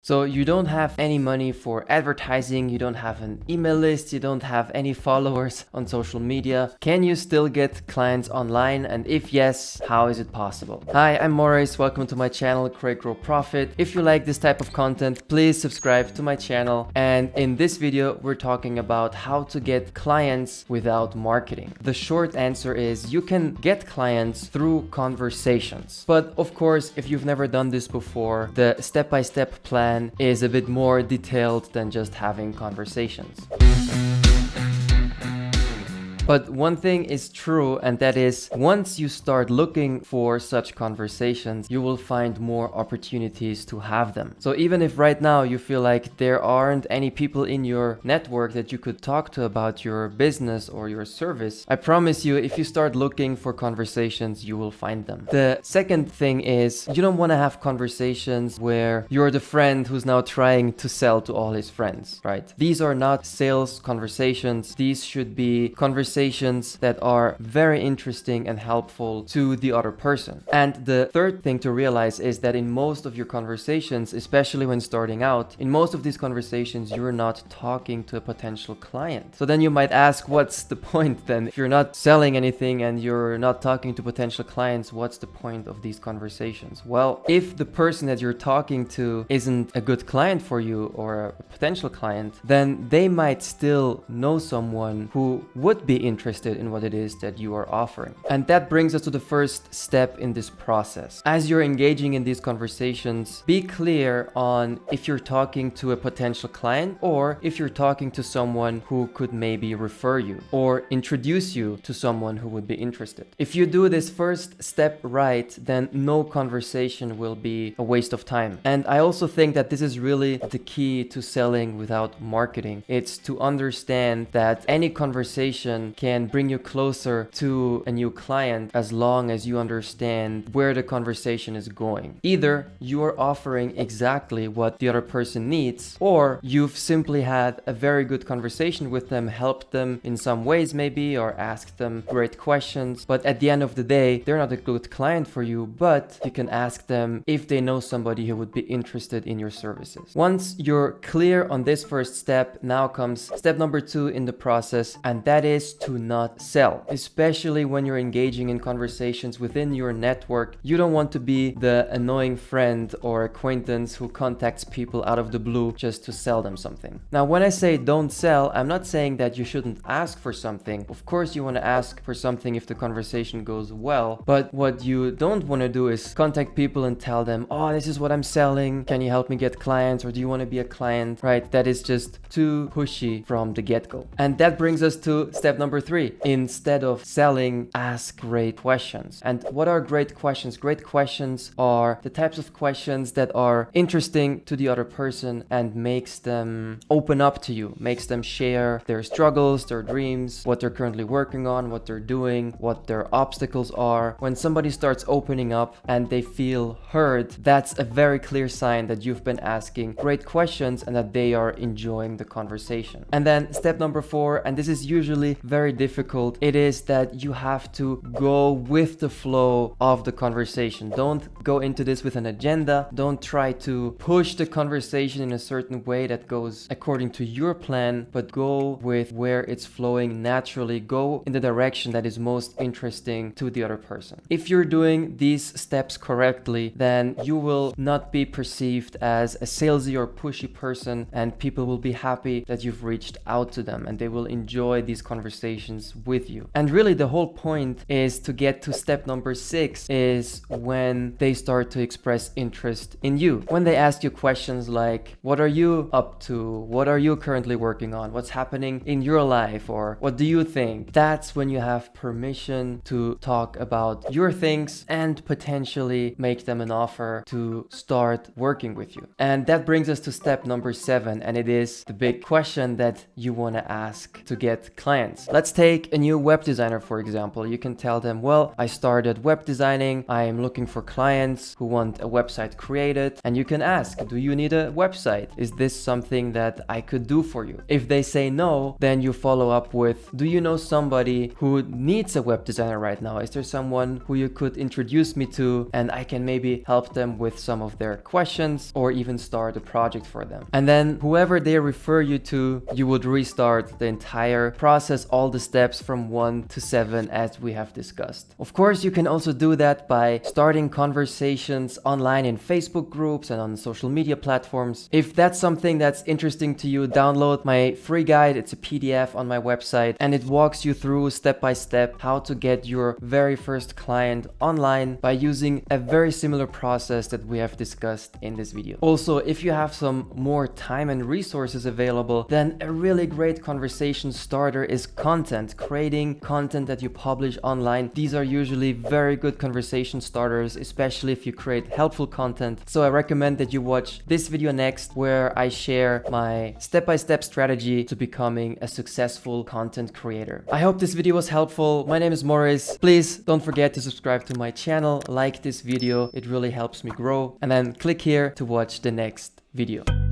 So you don't have any money for advertising, you don't have an email list, you don't have any followers on social media. Can you still get clients online? And if yes, how is it possible? Hi, I'm Maurice. Welcome to my channel, CreateGrowProfit. If you like this type of content, please subscribe to my channel. And in this video, we're talking about how to get clients without marketing. The short answer is you can get clients through conversations. But of course, if you've never done this before, the step-by-step plan is a bit more detailed than just having conversations. But one thing is true, and that is once you start looking for such conversations, you will find more opportunities to have them. So even if right now you feel like there aren't any people in your network that you could talk to about your business or your service, I promise you, if you start looking for conversations, you will find them. The second thing is you don't want to have conversations where you're the friend who's now trying to sell to all his friends, right? These are not sales conversations. These should be conversations that are very interesting and helpful to the other person. And the third thing to realize is that in most of your conversations, especially when starting out, in most of these conversations, you're not talking to a potential client. So then you might ask, what's the point then? If you're not selling anything and you're not talking to potential clients, what's the point of these conversations? Well, if the person that you're talking to isn't a good client for you or a potential client, then they might still know someone who would be interested in what it is that you are offering. And that brings us to the first step in this process. As you're engaging in these conversations, be clear on if you're talking to a potential client or if you're talking to someone who could maybe refer you or introduce you to someone who would be interested. If you do this first step right, then no conversation will be a waste of time. And I also think that this is really the key to selling without marketing. It's to understand that any conversation can bring you closer to a new client as long as you understand where the conversation is going. Either you are offering exactly what the other person needs, or you've simply had a very good conversation with them, helped them in some ways maybe, or asked them great questions. But at the end of the day, they're not a good client for you, but you can ask them if they know somebody who would be interested in your services. Once you're clear on this first step, now comes step number 2 in the process, and that is to not sell. Especially when you're engaging in conversations within your network, you don't want to be the annoying friend or acquaintance who contacts people out of the blue just to sell them something. Now, when I say don't sell, I'm not saying that you shouldn't ask for something. Of course, you want to ask for something if the conversation goes well, but what you don't want to do is contact people and tell them, oh, this is what I'm selling. Can you help me get clients? Or do you want to be a client? Right? That is just too pushy from the get-go. And that brings us to step number 3. Instead of selling, ask great questions. And what are great questions? Great questions are the types of questions that are interesting to the other person and makes them open up to you, makes them share their struggles, their dreams, what they're currently working on, what they're doing, what their obstacles are. When somebody starts opening up and they feel heard, that's a very clear sign that you've been asking great questions and that they are enjoying the conversation. And then step number 4, and this is usually very difficult, it is that you have to go with the flow of the conversation. Don't go into this with an agenda. Don't try to push the conversation in a certain way that goes according to your plan, but go with where it's flowing naturally. Go in the direction that is most interesting to the other person. If you're doing these steps correctly, then you will not be perceived as a salesy or pushy person, and people will be happy that you've reached out to them and they will enjoy these conversations with you. And really the whole point is to get to step number 6 is when they start to express interest in you. When they ask you questions like, what are you up to? What are you currently working on? What's happening in your life? Or what do you think? That's when you have permission to talk about your things and potentially make them an offer to start working with you. And that brings us to step number 7, and it is the big question that you want to ask to get clients. Let's take a new web designer, for example. You can tell them, well, I started web designing. I am looking for clients who want a website created. And you can ask, do you need a website? Is this something that I could do for you? If they say no, then you follow up with, do you know somebody who needs a web designer right now? Is there someone who you could introduce me to, and I can maybe help them with some of their questions or even start a project for them? And then whoever they refer you to, you would restart the entire process, all the steps from 1 to 7 as we have discussed. Of course, you can also do that by starting conversations online in Facebook groups and on social media platforms. If that's something that's interesting to you, download my free guide. It's a PDF on my website, and it walks you through step by step how to get your very first client online by using a very similar process that we have discussed in this video. Also, if you have some more time and resources available, then a really great conversation starter is content. Creating content that you publish online. These are usually very good conversation starters, especially if you create helpful content. So I recommend that you watch this video next, where I share my step-by-step strategy to becoming a successful content creator. I hope this video was helpful. My name is Morris. Please don't forget to subscribe to my channel, like this video. It really helps me grow. And then click here to watch the next video.